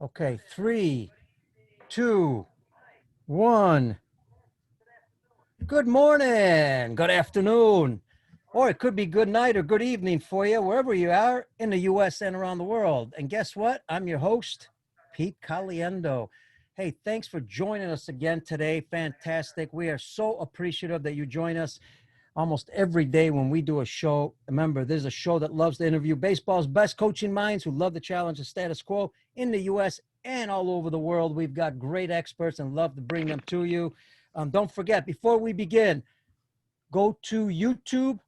Okay, three, two, one. Good morning, good afternoon, or it could be good night or good evening for you, wherever you are in the U.S. and around the world. And guess what? I'm your host, Pete Caliendo. Hey, thanks for joining us again today. Fantastic. We are so appreciative that you join us almost every day when we do a show. Remember, there's a show that loves to interview baseball's best coaching minds who love to challenge the status quo in the U.S. and all over the world. We've got great experts and love to bring them to you. Don't forget, before we begin, go to YouTube,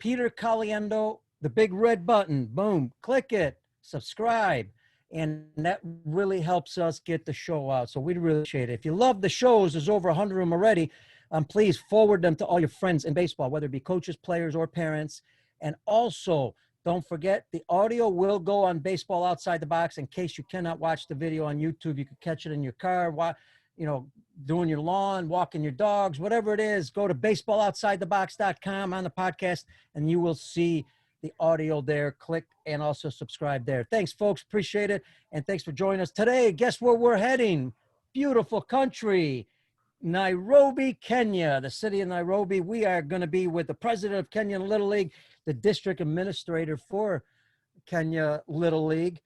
Peter Caliendo, the big red button, boom, click it, subscribe. And that really helps us get the show out. So we'd really appreciate it. If you love the shows, there's over 100 of them already. Please forward them to all your friends in baseball, whether it be coaches, players, or parents. And also, don't forget, the audio will go on Baseball Outside the Box in case you cannot watch the video on YouTube. You can catch it in your car, doing your lawn, walking your dogs, whatever it is. Go to baseballoutsidethebox.com on the podcast, and you will see the audio there. Click and also subscribe there. Thanks, folks. Appreciate it. And thanks for joining us today. Guess where we're heading? Beautiful country. Nairobi, Kenya, the city of Nairobi. We are going to be with the president of Kenyan Little League, the district administrator for Kenya Little League.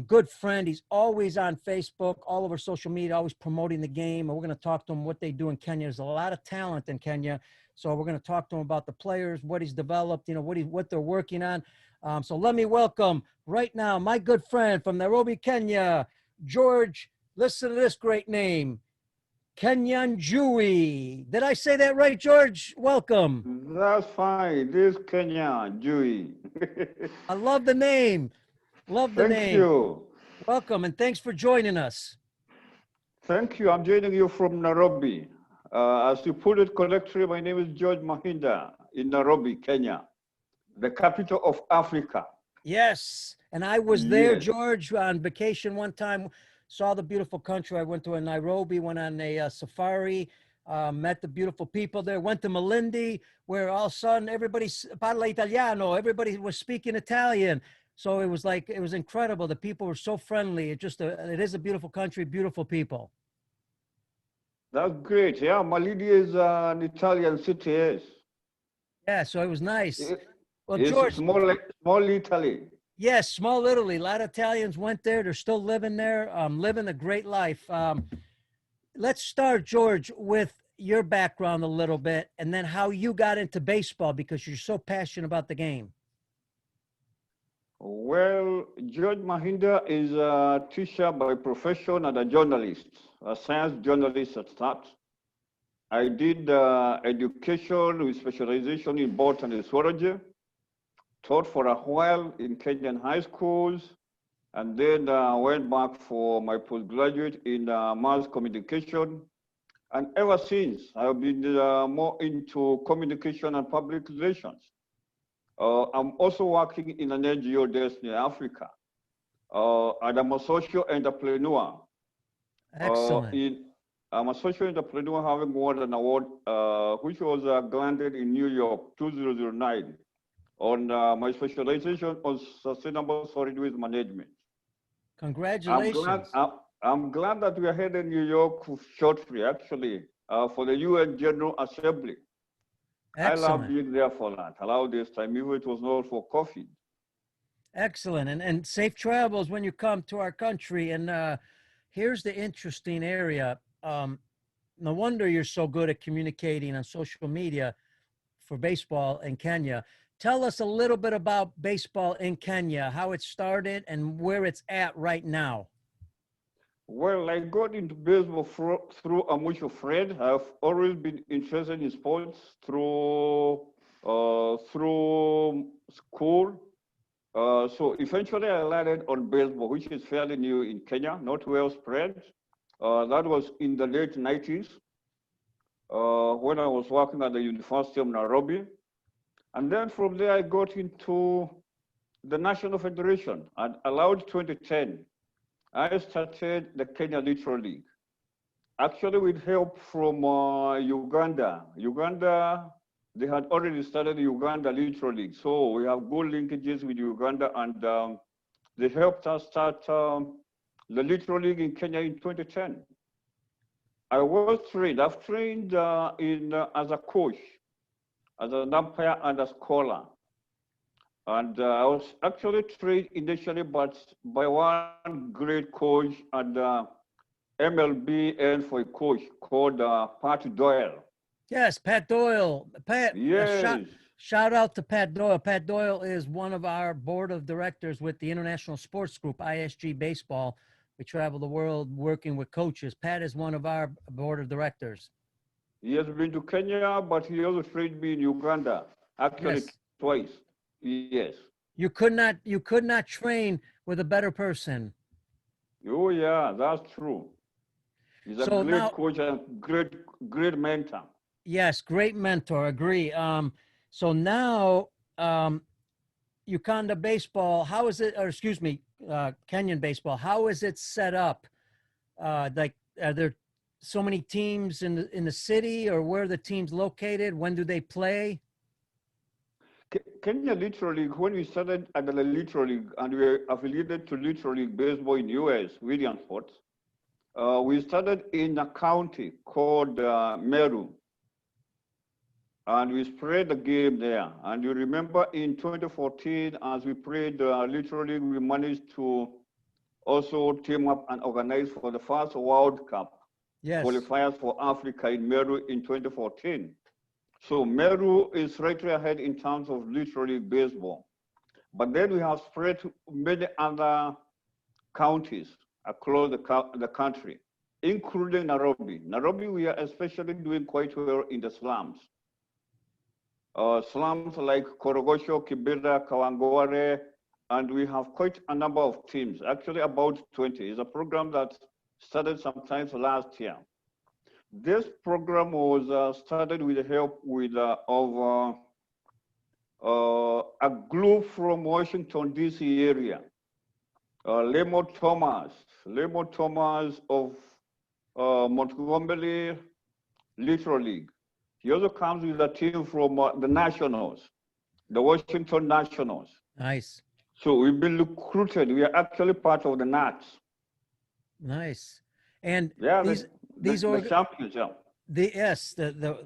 Good friend. He's always on Facebook, all over social media, always promoting the game. And we're going to talk to him what they do in Kenya. There's a lot of talent in Kenya. So we're going to talk to him about the players, what he's developed, what they're working on. So let me welcome right now my good friend from Nairobi, Kenya, George. Listen to this great name. Kenyan Jui. Did I say that right, George? Welcome. That's fine. This Kenya, Jui. I love the name. Love the Thank name. you. Welcome, and thanks for joining us. Thank you. I'm joining you from Nairobi. As you put it correctly, my name is George Mahinda in Nairobi, Kenya, the capital of Africa. Yes, and I was there, Yes. George, on vacation one time. Saw the beautiful country. I went to Nairobi, went on a safari, met the beautiful people there. Went to Malindi, where all of a sudden everybody parla italiano. Everybody was speaking Italian. So it was incredible. The people were so friendly. It is a beautiful country, beautiful people. That's great. Yeah, Malidi is an Italian city, yes. Yeah, so it was nice. Well, It's George, small Italy. yes, small Italy. A lot of Italians went there. They're still living there, living a great life. Let's start, George, with your background a little bit, and then how you got into baseball because you're so passionate about the game. Well, George Mahinda is a teacher by profession and a journalist, a science journalist at start. I did education with specialization in botany and zoology, taught for a while in Kenyan high schools, and then went back for my postgraduate in mass communication. And ever since, I've been more into communication and public relations. I'm also working in an NGO based in Africa, and I'm a social entrepreneur. Excellent. I'm a social entrepreneur having won an award, which was granted in New York 2009 on my specialization on sustainable solid waste management. Congratulations. I'm glad that we are headed in New York shortly, actually, for the UN General Assembly. I love Excellent. being there for that. I love this time, even if it was not for coffee. Excellent. And safe travels when you come to our country. And here's the interesting area. No wonder you're so good at communicating on social media for baseball in Kenya. Tell us a little bit about baseball in Kenya, how it started and where it's at right now. Well, I got into baseball through a mutual friend. I've always been interested in sports through school. So eventually I landed on baseball, which is fairly new in Kenya, not well spread. That was in the late 90s when I was working at the University of Nairobi. And then from there, I got into the National Federation. And allowed 2010, I started the Kenya Little League. Actually, with help from Uganda. Uganda, they had already started the Uganda Little League. So we have good linkages with Uganda, and they helped us start the Little League in Kenya in 2010. I was trained. I've trained as a coach, as an umpire and a scholar. And I was actually trained initially by one great coach at MLB and for a coach called Pat Doyle. Yes, Pat Doyle. Pat, Yes. shout out to Pat Doyle. Pat Doyle is one of our board of directors with the International Sports Group, ISG Baseball. We travel the world working with coaches. Pat is one of our board of directors. He has been to Kenya, but he also trained me in Uganda, actually Yes. twice. Yes. You could not train with a better person. Oh yeah, that's true. He's a So great now, coach and great mentor. yes, great mentor. Agree. So now, Uganda baseball, how is it, or excuse me, Kenyan baseball, how is it set up? Like, are there so many teams in the city, or where are the teams located? When do they play? Kenya Little League, when we started at the Little League and we were affiliated to Little League Baseball in US, Williamsport, we started in a county called Meru. And we spread the game there. And you remember in 2014, as we played Little League, we managed to also team up and organize for the first World Cup qualifiers for Africa in Meru in 2014. So Meru is right ahead in terms of Little League baseball. But then we have spread to many other counties across the country, including Nairobi. Nairobi, we are especially doing quite well in the slums. Slums like Korogosho, Kibera, Kawangware, and we have quite a number of teams, actually about 20. It's a program that started sometimes last year. This program was started with the help of a group from Washington, D.C. area, Lemo Thomas of Montgomery Little League. He also comes with a team from the Nationals, the Washington Nationals. Nice. So we've been recruited. We are actually part of the Nats. Nice. And yeah, these the champions. Yeah.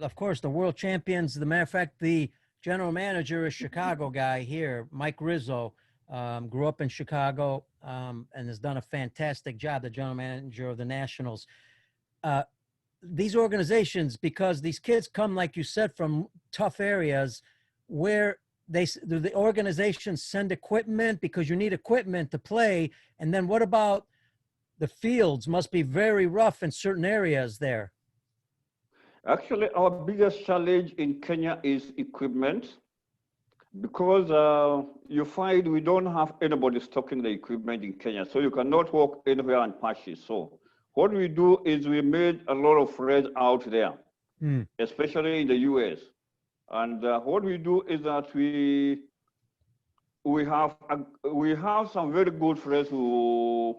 Of course, the world champions. As a matter of fact, the general manager is Chicago guy here, Mike Rizzo. Grew up in Chicago and has done a fantastic job. The general manager of the Nationals. These organizations, because these kids come, like you said, from tough areas, where the organizations send equipment because you need equipment to play. And then what about the fields? Must be very rough in certain areas there. Actually, our biggest challenge in Kenya is equipment, because you find we don't have anybody stocking the equipment in Kenya. So you cannot walk anywhere and purchase. So what we do is we made a lot of friends out there, especially in the US. And what we do is that we have some very good friends who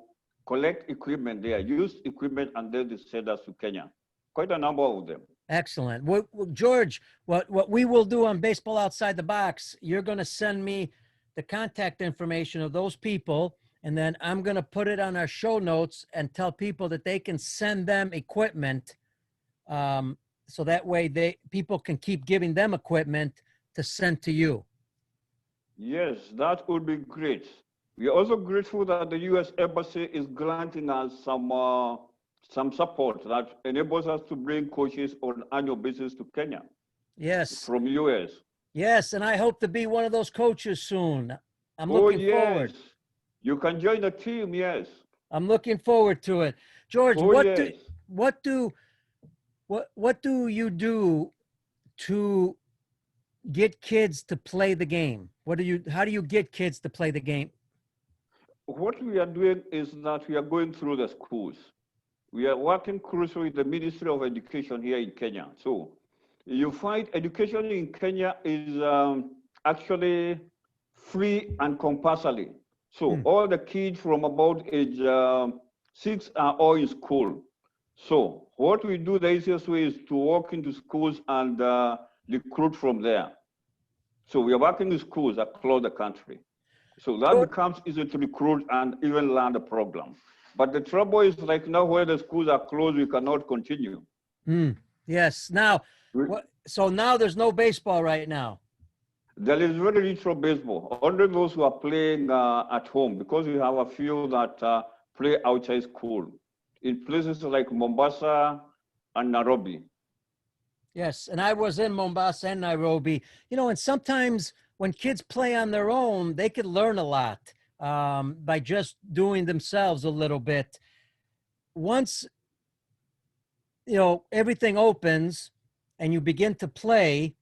collect equipment there, use equipment, and then they send us to Kenya. Quite a number of them. Excellent. George, what we will do on Baseball Outside the Box, you're going to send me the contact information of those people, and then I'm going to put it on our show notes and tell people that they can send them equipment, so that way people can keep giving them equipment to send to you. Yes, that would be great. We are also grateful that the U.S. Embassy is granting us some support that enables us to bring coaches on an annual basis to Kenya. Yes. From U.S. Yes, and I hope to be one of those coaches soon. I'm looking forward. You can join the team, yes. I'm looking forward to it. George, what do you do to get kids to play the game? How do you get kids to play the game? What we are doing is that we are going through the schools. We are working closely with the Ministry of Education here in Kenya. So you find education in Kenya is actually free and compulsory. So all the kids from about age 6 are all in school. So what we do, the easiest way is to walk into schools and recruit from there. So we are working with schools across the country. So that becomes easy to recruit and even learn the program. But the trouble is like now where the schools are closed, we cannot continue. Yes. Now, so now there's no baseball right now. There is very little baseball. Only those who are playing at home, because we have a few that play outside school in places like Mombasa and Nairobi. Yes, and I was in Mombasa and Nairobi. And sometimes when kids play on their own, they could learn a lot by just doing themselves a little bit. Once everything opens and you begin to play,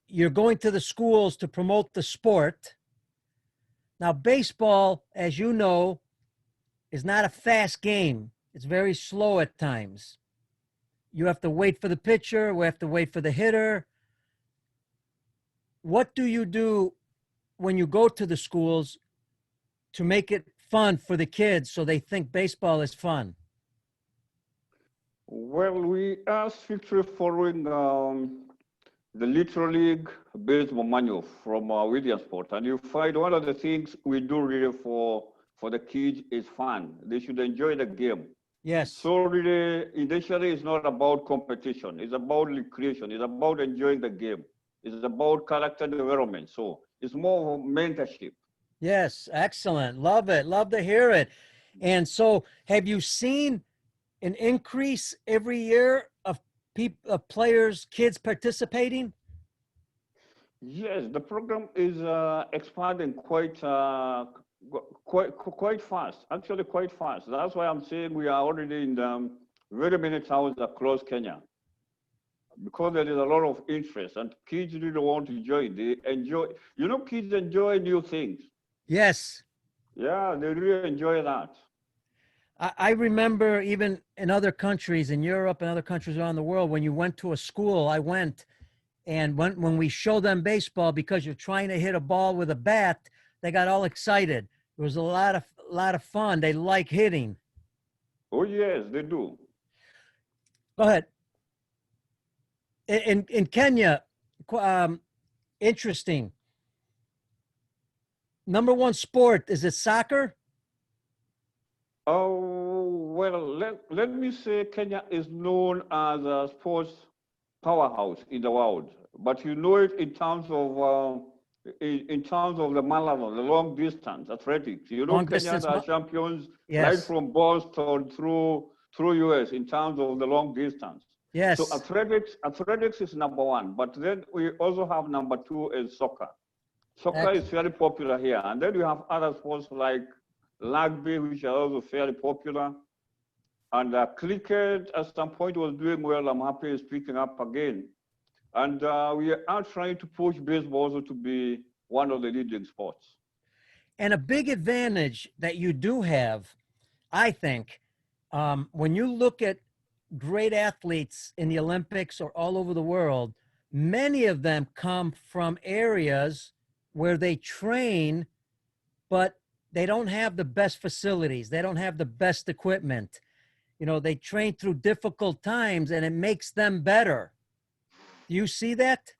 you're going to the schools to promote the sport. Now, baseball, as you know, is not a fast game. It's very slow at times. You have to wait for the pitcher. We have to wait for the hitter. What do you do when you go to the schools to make it fun for the kids so they think baseball is fun? Well, we are strictly following the Little League baseball manual from Williamsport, and you find one of the things we do really for the kids is fun. They should enjoy the game. Yes. So really, initially, it's not about competition. It's about recreation. It's about enjoying the game. It's about character development. So it's more of mentorship. Yes, excellent. Love it. Love to hear it. And so, have you seen an increase every year of players, kids participating? Yes, the program is expanding quite fast. Actually, quite fast. That's why I'm saying we are already in the very many towns across Kenya, because there is a lot of interest and kids really want to join. They enjoy. Kids enjoy new things. Yes. Yeah, they really enjoy that. I remember even in other countries, in Europe and other countries around the world, when you went to a school, I went, and when we show them baseball, because you're trying to hit a ball with a bat, they got all excited. It was a lot of fun. They like hitting. Oh yes, they do. Go ahead. In Kenya, interesting. Number one sport, is it soccer? Oh, well, let me say Kenya is known as a sports powerhouse in the world, but you know it in terms of the marathon, the long distance athletics. Long Kenyans distance, are champions right yes. from Boston through US in terms of the long distance. Yes. So athletics is number one, but then we also have number two is soccer. Soccer is very popular here, and then we have other sports like rugby, which are also fairly popular. And cricket at some point was doing well. I'm happy it's picking up again. And we are trying to push baseball also to be one of the leading sports. And a big advantage that you do have, I think, when you look at great athletes in the Olympics or all over the world, many of them come from areas where they train, but they don't have the best facilities. They don't have the best equipment. They train through difficult times, and it makes them better. Do you see that?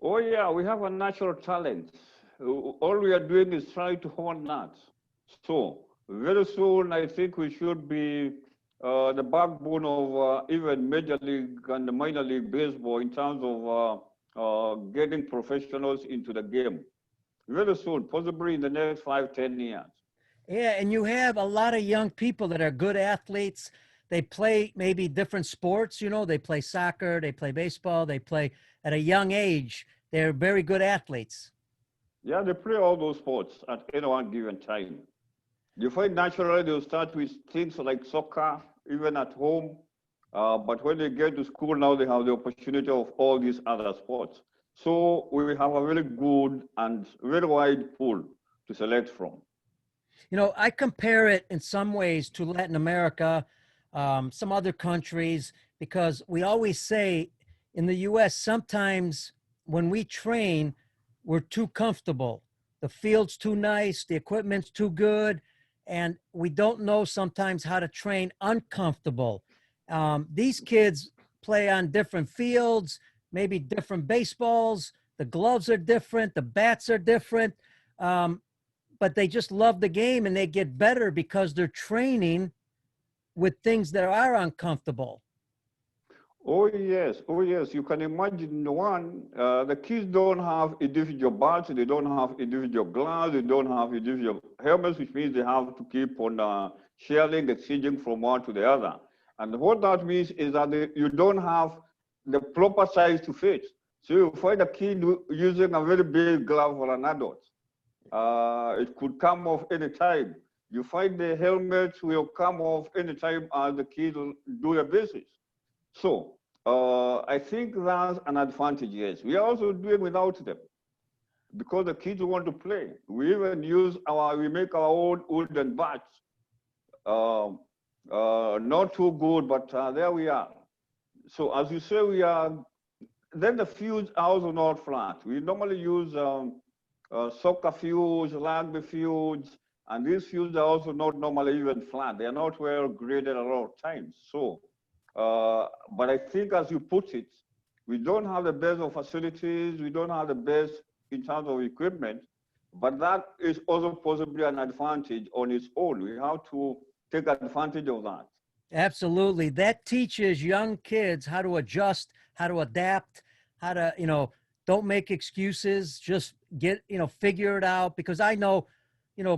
Oh yeah, we have a natural talent. All we are doing is trying to hone that. So very soon, I think we should be the backbone of even Major League and the minor league baseball in terms of getting professionals into the game. Very soon, possibly in the next 5-10 years. Yeah, and you have a lot of young people that are good athletes. They play maybe different sports, they play soccer, they play baseball, they play at a young age. They're very good athletes. Yeah, they play all those sports at any one given time. You find naturally they'll start with things like soccer, even at home. But when they get to school now, they have the opportunity of all these other sports. So we have a very good and very wide pool to select from. I compare it in some ways to Latin America, some other countries, because we always say in the US, sometimes when we train, we're too comfortable. The field's too nice, the equipment's too good, and we don't know sometimes how to train uncomfortable. These kids play on different fields, maybe different baseballs. The gloves are different. The bats are different. but they just love the game and they get better because they're training with things that are uncomfortable. Oh yes, oh yes. You can imagine one. The kids don't have individual bats, they don't have individual gloves, they don't have individual helmets, which means they have to keep on sharing, exchanging from one to the other. And what that means is that you don't have the proper size to fit. So you find a kid using a very big glove for an adult. It could come off any time. You find the helmets will come off any time as the kids do their business. So I think that's an advantage, yes. We are also doing without them because the kids want to play. We even we make our own wooden bats. Not too good, but there we are. So as you say, then the fields are also not flat. We normally use soccer fields, rugby fields, and these fields are also not normally even flat. They are not well graded a lot of times. So, but I think as you put it, we don't have the best of facilities, we don't have the best in terms of equipment, but that is also possibly an advantage on its own. We have to take advantage of that. Absolutely. That teaches young kids how to adjust, how to adapt, how to, don't make excuses, just figure it out. Because I know,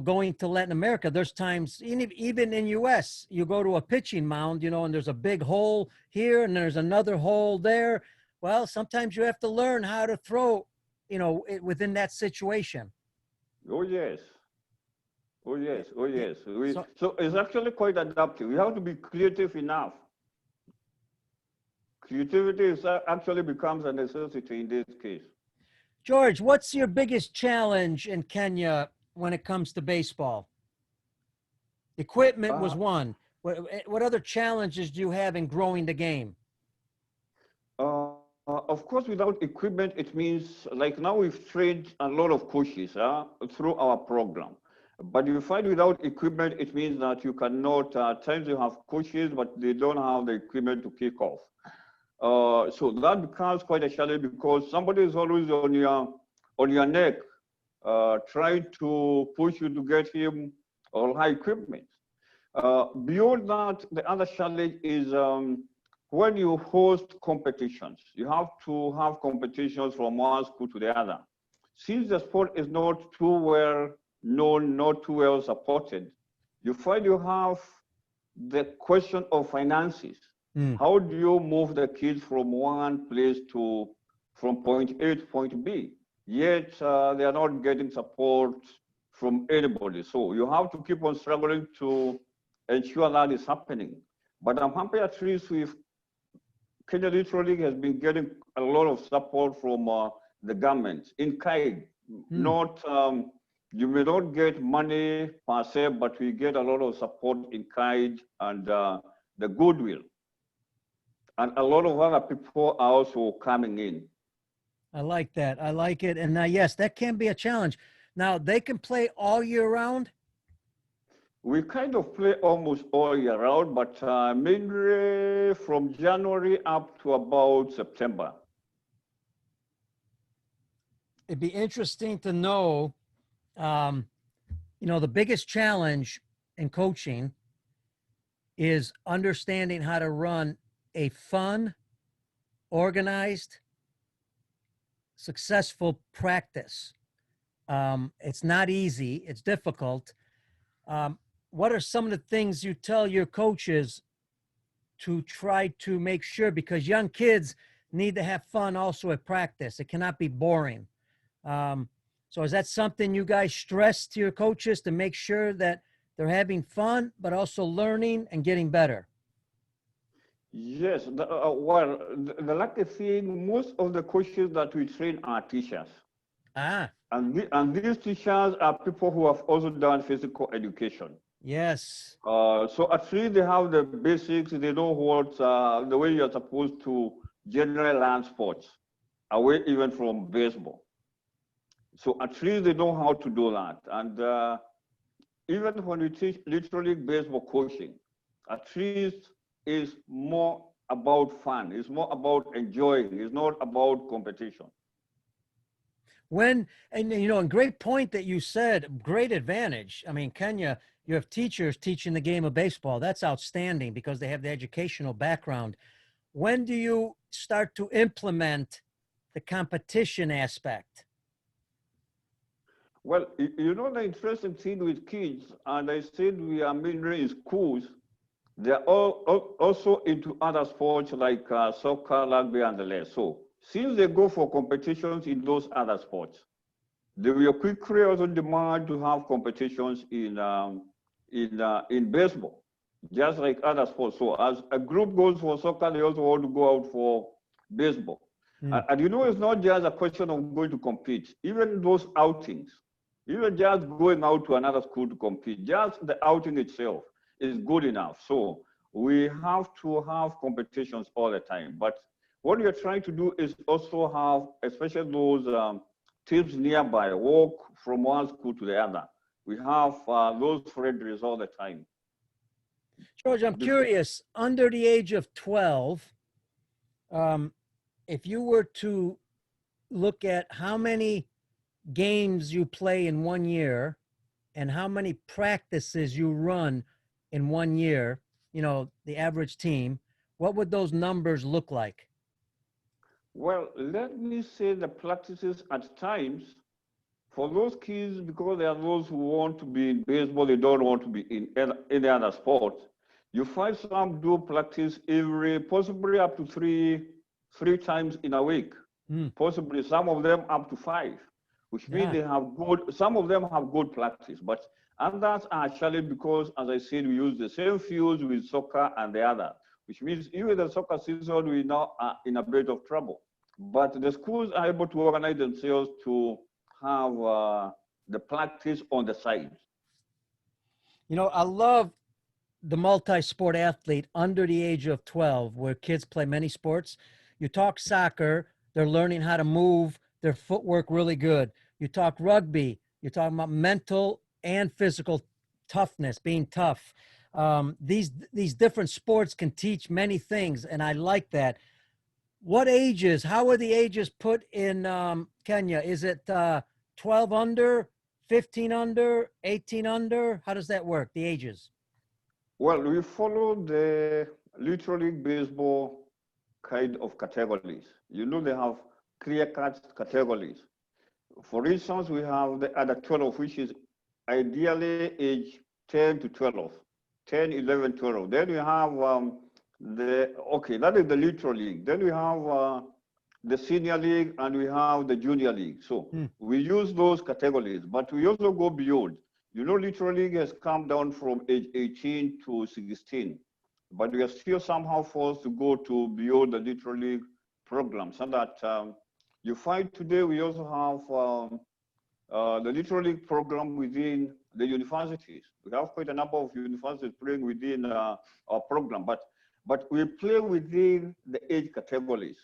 going to Latin America, there's times, even in US, you go to a pitching mound, and there's a big hole here and there's another hole there. Well, sometimes you have to learn how to throw, within that situation. Oh, yes. Oh, yes. Oh, yes. So, So it's actually quite adaptive. We have to be creative enough. Creativity actually becomes a necessity in this case. George, what's your biggest challenge in Kenya when it comes to baseball? Equipment was Uh, one. What other challenges do you have in growing the game? of course, without equipment, it means like now we've trained a lot of coaches through our program. But you find without equipment, it means that you cannot, at times you have coaches, but they don't have the equipment to kick off. So that becomes quite a challenge because somebody is always on your neck, trying to push you to get him all high equipment. Beyond that, the other challenge is when you host competitions, you have to have competitions from one school to the other. Since the sport is not too well known, not too well supported, you find you have the question of finances. How do you move the kids from one place from point A to point B? Yet they are not getting support from anybody. So you have to keep on struggling to ensure that is happening. But I'm happy at least with Kenya literally has been getting a lot of support from the government in kind. Not you may not get money per se, but we get a lot of support in kind and the goodwill. And a lot of other people are also coming in. I like that. I like it. And yes, that can be a challenge. Now, they can play all year round? We kind of play almost all year round, but mainly from January up to about September. It'd be interesting to know, the biggest challenge in coaching is understanding how to run a fun, organized, successful practice. It's not easy. It's difficult. What are some of the things you tell your coaches to try to make sure, because young kids need to have fun also at practice. It cannot be boring. So is that something you guys stress to your coaches to make sure that they're having fun, but also learning and getting better? Yes, the lucky thing, most of the coaches that we train are teachers. And these teachers are people who have also done physical education. Yes. So at least they have the basics. They know what the way you're supposed to generally learn sports, away even from baseball. So at least they know how to do that. And even when we teach literally baseball coaching, at least is more about fun. It's more about enjoying. It's not about competition. And great point that you said, great advantage. I mean, Kenya, you have teachers teaching the game of baseball. That's outstanding because they have the educational background. When do you start to implement the competition aspect? Well, the interesting thing with kids, and I said we are mainly in schools, they're also into other sports like soccer, rugby, and the rest. So since they go for competitions in those other sports, they will quickly also demand to have competitions in baseball, just like other sports. So as a group goes for soccer, they also want to go out for baseball. And it's not just a question of going to compete. Even those outings, even just going out to another school to compete, just the outing itself is good enough. So we have to have competitions all the time. But what we are trying to do is also have, especially those teams nearby, walk from one school to the other. We have those friendlies all the time. George, I'm curious, under the age of 12, if you were to look at how many games you play in 1 year and how many practices you run in 1 year, the average team, what would those numbers look like? Well, let me say the practices at times for those kids, because there are those who want to be in baseball, they don't want to be in any other sport. You find some do practice possibly up to three times in a week, possibly some of them up to 5, which means some of them have good practice, but others are challenged because, as I said, we use the same fields with soccer and the other, which means even the soccer season, we now are in a bit of trouble. But the schools are able to organize themselves to have the practice on the side. I love the multi-sport athlete under the age of 12, where kids play many sports. You talk soccer, they're learning how to move, their footwork really good. You talk rugby, you're talking about mental and physical toughness, being tough. These different sports can teach many things, and I like that. What ages, how are the ages put in Kenya? Is it 12 under, 15 under, 18 under? How does that work, the ages? Well, we follow the Little League Baseball kind of categories. They have clear-cut categories. For instance, we have the under 12, which is ideally age 10 to 12, 10, 11, 12. Then we have that is the Little League. Then we have the Senior League and we have the Junior League. So we use those categories, but we also go beyond. Little League has come down from age 18 to 16, but we are still somehow forced to go to beyond the Little League program. So that you find today we also have the Little League program within the universities. We have quite a number of universities playing within our program, but we play within the age categories.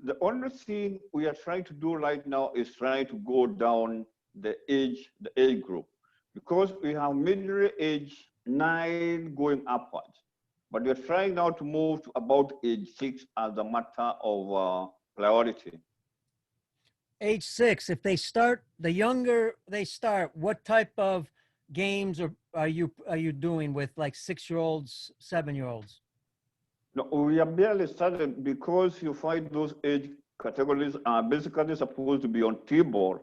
The only thing we are trying to do right now is trying to go down the age group, because we have middle age 9 going upwards, but we're trying now to move to about age 6 as a matter of priority. Age 6, if they start, the younger they start, what type of games are you doing with like 6-year-olds, 7-year-olds? No, we are barely started, because you find those age categories are basically supposed to be on T-ball,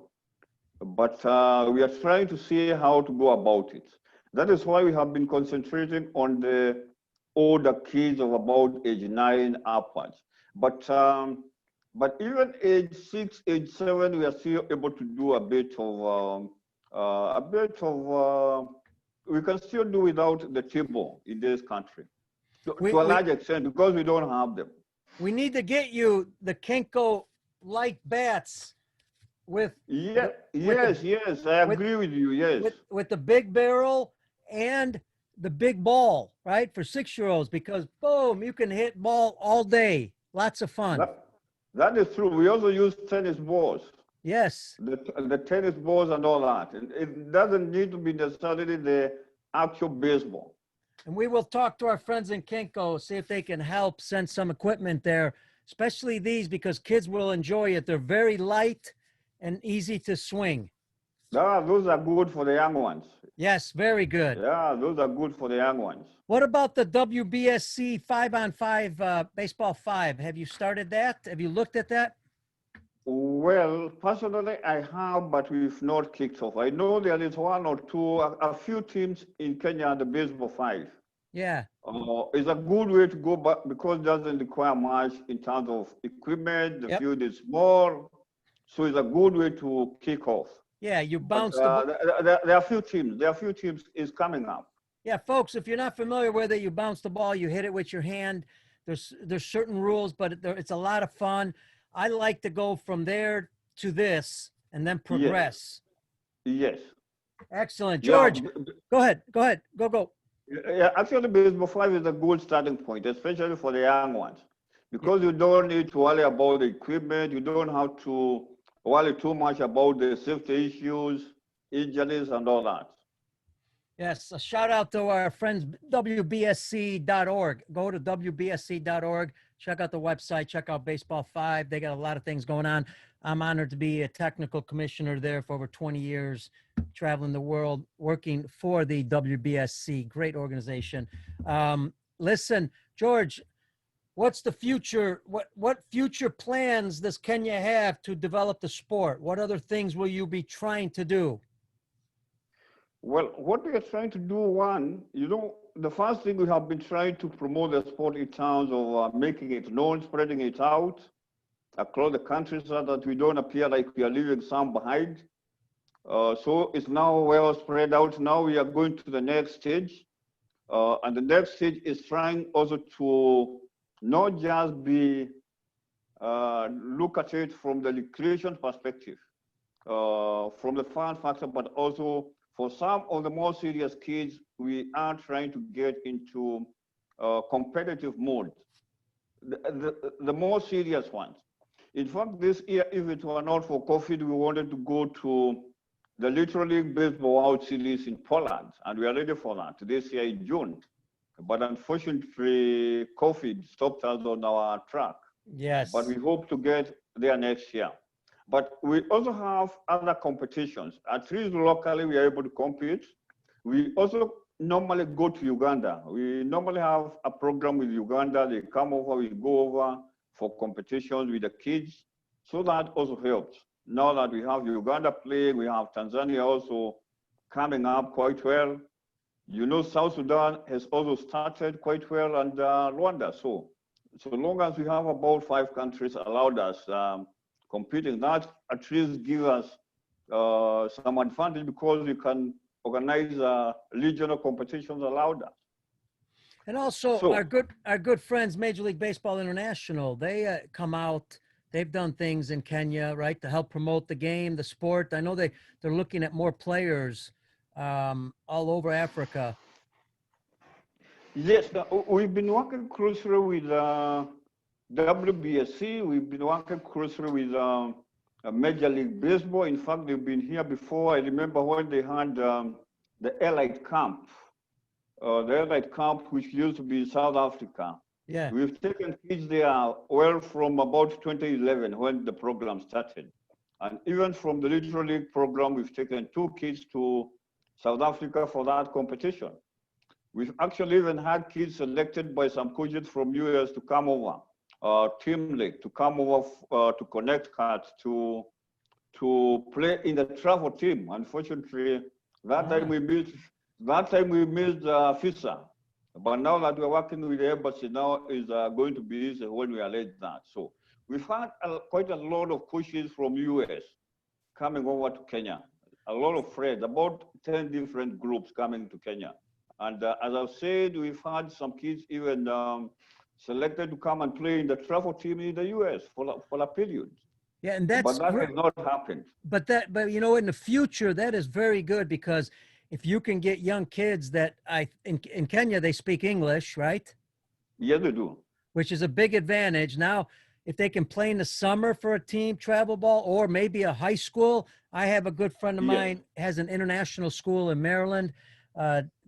but we are trying to see how to go about it. That is why we have been concentrating on the older kids of about age 9 upwards. But even age 6, age 7, we are still able to do a bit of we can still do without the T-ball in this country. To a large extent, because we don't have them. We need to get you the Kenko-like bats with... Yes, I agree with you, yes. With the big barrel and the big ball, right, for 6-year-olds, because, boom, you can hit ball all day. Lots of fun. That is true. We also use tennis balls. Yes. The tennis balls and all that. It doesn't need to be necessarily the actual baseball. And we will talk to our friends in Kenko, see if they can help send some equipment there, especially these, because kids will enjoy it. They're very light and easy to swing. Yeah, those are good for the young ones. Yes, very good. Yeah, those are good for the young ones. What about the WBSC 5-on-5 baseball 5? Have you started that? Have you looked at that? Well, personally, I have, but we've not kicked off. I know there is one or two, a few teams in Kenya, the baseball 5. Yeah. It's a good way to go, but because it doesn't require much in terms of equipment, the Yep. field is small, so it's a good way to kick off. Yeah, you But bounce the ball. there are a few teams. There are a few teams is coming up. Yeah, folks, if you're not familiar with it, you bounce the ball, you hit it with your hand. There's certain rules, but it's a lot of fun. I like to go from there to this and then progress. Yes. Excellent. George, Yeah, go ahead. Go. yeah, actually, baseball 5 is a good starting point, especially for the young ones, because you don't need to worry about the equipment. You don't have to worry too much about the safety issues, injuries, and all that. Yes, a shout out to our friends, WBSC.org. Go to WBSC.org, check out the website, check out Baseball 5. They got a lot of things going on. I'm honored to be a technical commissioner there for over 20 years, traveling the world, working for the WBSC. Great organization. Listen, George, what's the future? What future plans does Kenya have to develop the sport? What other things will you be trying to do? Well, what we are trying to do, one, the first thing we have been trying to promote the sport in terms of making it known, spreading it out across the country so that we don't appear like we are leaving some behind. So it's now well spread out. Now we are going to the next stage. And the next stage is trying also to not just be look at it from the recreation perspective, from the fun factor, but also for some of the more serious kids, we are trying to get into competitive mode, the more serious ones. In fact, this year, if it were not for COVID, we wanted to go to the Little League Baseball World Series in Poland, and we are ready for that this year in June. But unfortunately, COVID stopped us on our track. Yes. But we hope to get there next year. But we also have other competitions. At least locally, we are able to compete. We also normally go to Uganda. We normally have a program with Uganda. They come over, we go over for competitions with the kids. So that also helps. Now that we have Uganda playing, we have Tanzania also coming up quite well. South Sudan has also started quite well, and Rwanda. So long as we have about 5 countries allowed us competing, that at least give us some advantage because we can organize regional competitions allowed us. And also our good friends, Major League Baseball International, they come out, they've done things in Kenya, right, to help promote the game, the sport. I know they're looking at more players all over Africa. Yes, we've been working closely with WBSC. We've been working closely with Major League Baseball. In fact, they've been here before. I remember when they had the Elite Camp, which used to be in South Africa. Yeah. We've taken kids there, well, from about 2011 when the program started. And even from the Little League program, we've taken 2 kids to South Africa for that competition. We've actually even had kids selected by some coaches from US to come over, Team League, to come over to connect cards, to play in the travel team. Unfortunately, that time we missed visa. But now that we're working with the embassy, now is going to be easy when we arrange that. So we've had quite a lot of coaches from US coming over to Kenya. A lot of friends, about 10 different groups coming to Kenya. And as I've said, we've had some kids even selected to come and play in the travel team in the US for a period. Yeah, and that's but that has not happened. But in the future, that is very good, because if you can get young kids that in Kenya, they speak English, right? Yeah, they do. Which is a big advantage. Now, if they can play in the summer for a team travel ball, or maybe a high school. I have a good friend of mine, has an international school in Maryland.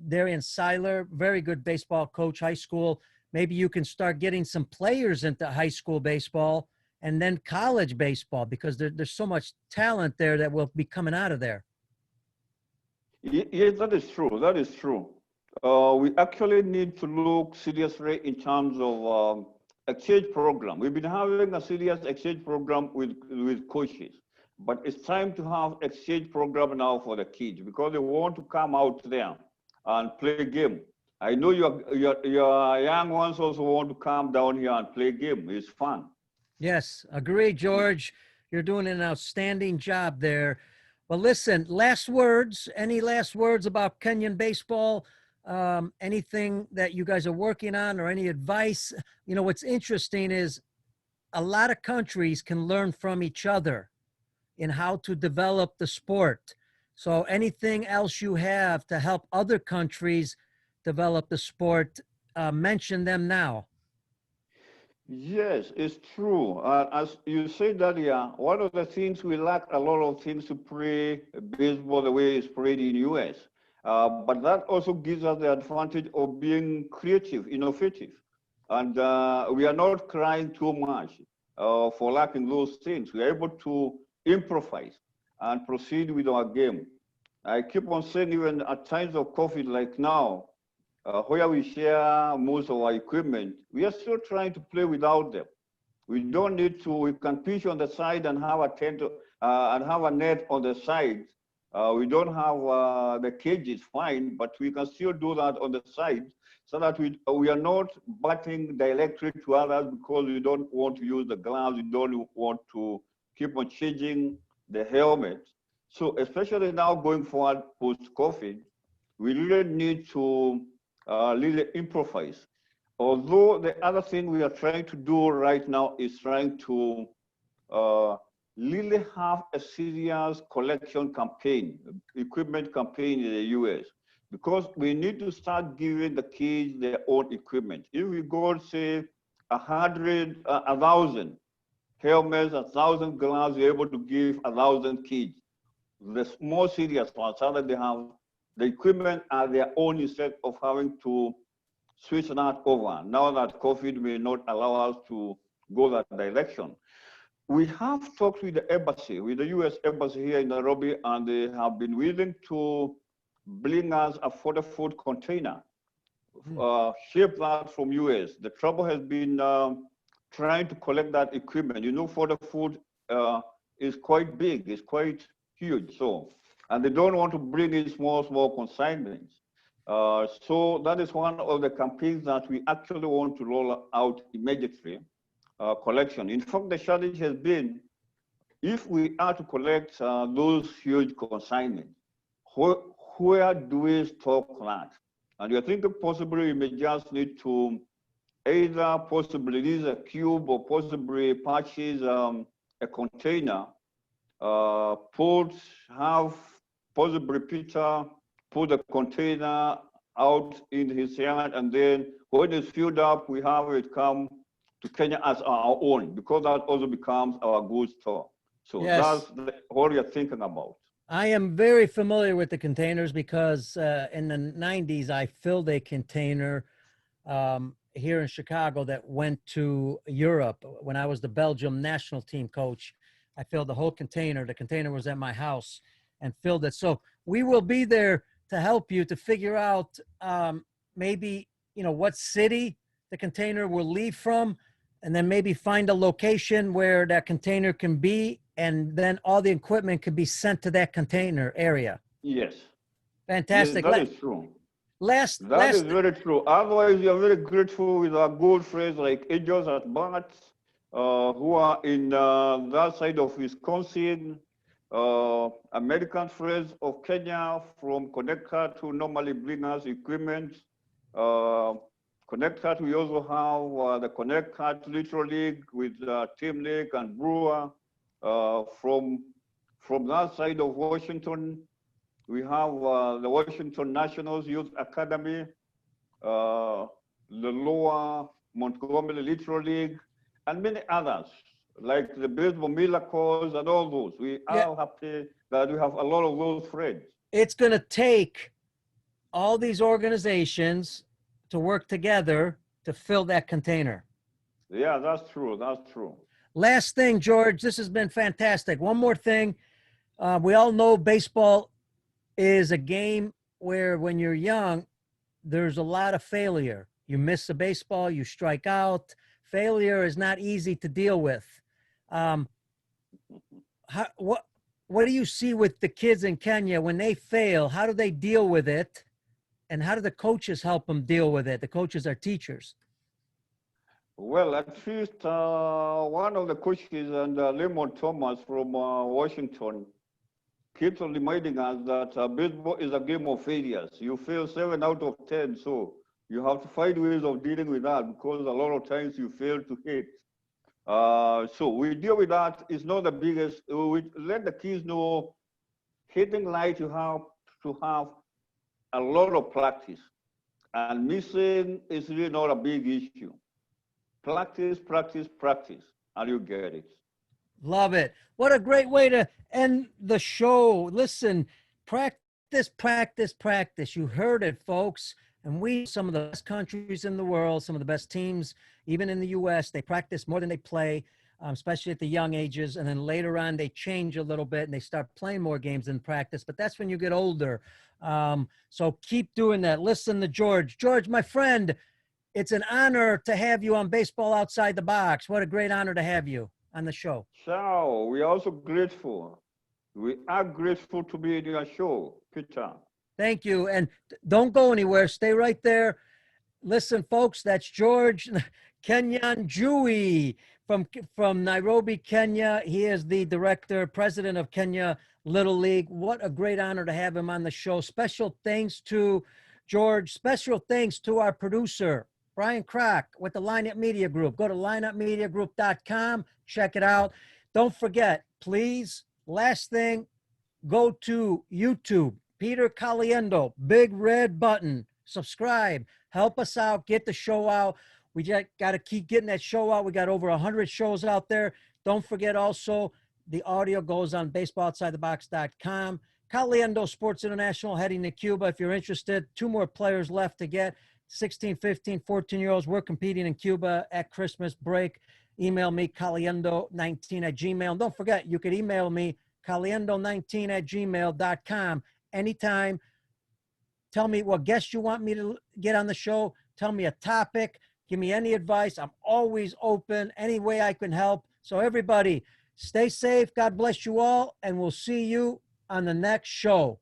Darian Seiler, very good baseball coach, high school. Maybe you can start getting some players into high school baseball and then college baseball, because there's so much talent there that will be coming out of there. Yes, that is true. That is true. We actually need to look seriously in terms of exchange program. We've been having a serious exchange program with coaches, but it's time to have exchange program now for the kids because they want to come out there and play game. I know your young ones also want to come down here and play game. It's fun. Yes, agree, George. You're doing an outstanding job there. Well, listen, last words, any last words about Kenyan baseball? Anything that you guys are working on or any advice? You know, what's interesting is a lot of countries can learn from each other in how to develop the sport. So anything else you have to help other countries develop the sport, mention them now. Yes, it's true. As you said earlier, one of the things we lack a lot of things to play baseball the way it's played in US. But that also gives us the advantage of being creative, innovative. And we are not crying too much for lacking those things. We are able to improvise and proceed with our game. I keep on saying, even at times of COVID like now, where we share most of our equipment, we are still trying to play without them. We don't need to, we can pitch on the side and have a tent and have a net on the side. We don't have the cages, fine, but we can still do that on the side so that we are not batting directly to others because we don't want to use the gloves, we don't want to keep on changing the helmet. So especially now going forward post-COVID, we really need to really improvise. Although the other thing we are trying to do right now is trying to really have a serious collection campaign, equipment campaign in the US, because we need to start giving the kids their own equipment. If we go, say, 1,000 helmets, 1,000 gloves, we're able to give 1,000 kids the more serious ones, so that they have the equipment are their own instead of having to switch that over. Now that COVID may not allow us to go that direction. We have talked with the embassy, with the US embassy here in Nairobi, and they have been willing to bring us a 40-foot container, ship that from US. The trouble has been trying to collect that equipment. You know, 40-foot is quite big, it's quite huge. So, and they don't want to bring in small consignments. So that is one of the campaigns that we actually want to roll out immediately, collection. In fact, the challenge has been, if we are to collect those huge consignments, where do we stock that? And you're thinking possibly we may just need to either possibly use a cube or possibly purchase a container, have possibly Peter put the container out in his yard, and then when it's filled up, we have it come to Kenya as our own, because that also becomes our goods store. So Yes. that's what you're thinking about. I am very familiar with the containers because in the 90s, I filled a container here in Chicago that went to Europe. When I was the Belgium national team coach, I filled the whole container. The container was at my house and filled it. So we will be there to help you to figure out maybe, you know, what city the container will leave from, and then maybe find a location where that container can be, and then all the equipment can be sent to that container area. Yes. Fantastic. Yes, that is true. Last, That is very true. Otherwise, we are very grateful with our good friends like Angels at Bat, who are in that side of Wisconsin, American friends of Kenya from Connecticut who normally bring us equipment. Connecticut, we also have the Connecticut Little League with Team League and Brewer. From that side of Washington, we have the Washington Nationals Youth Academy, the Lower Montgomery Little League, and many others, like the Baseball Miracles and all those. We are happy that we have a lot of those friends. It's going to take all these organizations to work together to fill that container. Yeah, that's true. That's true. Last thing, George, this has been fantastic. One more thing. We all know baseball is a game where when you're young, there's a lot of failure. You miss a baseball, you strike out. Failure is not easy to deal with. Um, what do you see with the kids in Kenya when they fail? How do they deal with it? And how do the coaches help them deal with it? The coaches are teachers. Well, at first, one of the coaches and Lemon Thomas from Washington keeps on reminding us that baseball is a game of failures. You fail 7 out of 10, so you have to find ways of dealing with that because a lot of times you fail to hit. So we deal with that. It's not the biggest. We let the kids know hitting light, you have to have a lot of practice. And missing is really not a big issue. Practice, practice, practice, and you get it. Love it. What a great way to end the show. Listen, practice, practice, practice. You heard it, folks. And we, some of the best countries in the world, some of the best teams, even in the U.S., they practice more than they play, especially at the young ages. And then later on, they change a little bit and they start playing more games than practice. But that's when you get older. So keep doing that. Listen to George. George, my friend, it's an honor to have you on Baseball Outside the Box. What a great honor to have you on the show. So we are also grateful. We are grateful to be in your show, Peter. Thank you. And don't go anywhere. Stay right there. Listen, folks, that's George Kenyanjui from Nairobi, Kenya. He is the director, president of Kenya Little League. What a great honor to have him on the show. Special thanks to George. Special thanks to our producer, Brian Kroc with the Lineup Media Group. Go to lineupmediagroup.com. Check it out. Don't forget, please, last thing, go to YouTube. Peter Caliendo, big red button. Subscribe. Help us out. Get the show out. We just got to keep getting that show out. We got over 100 shows out there. Don't forget also, the audio goes on baseballoutside-the-box.com. Caliendo Sports International heading to Cuba. If you're interested, 2 more players left to get. 16, 15, 14-year-olds. We're competing in Cuba at Christmas break. Email me, caliendo19@gmail. And don't forget, you could email me, caliendo19@gmail.com. Anytime. Tell me what guest you want me to get on the show. Tell me a topic. Give me any advice. I'm always open. Any way I can help. So everybody, stay safe. God bless you all. And we'll see you on the next show.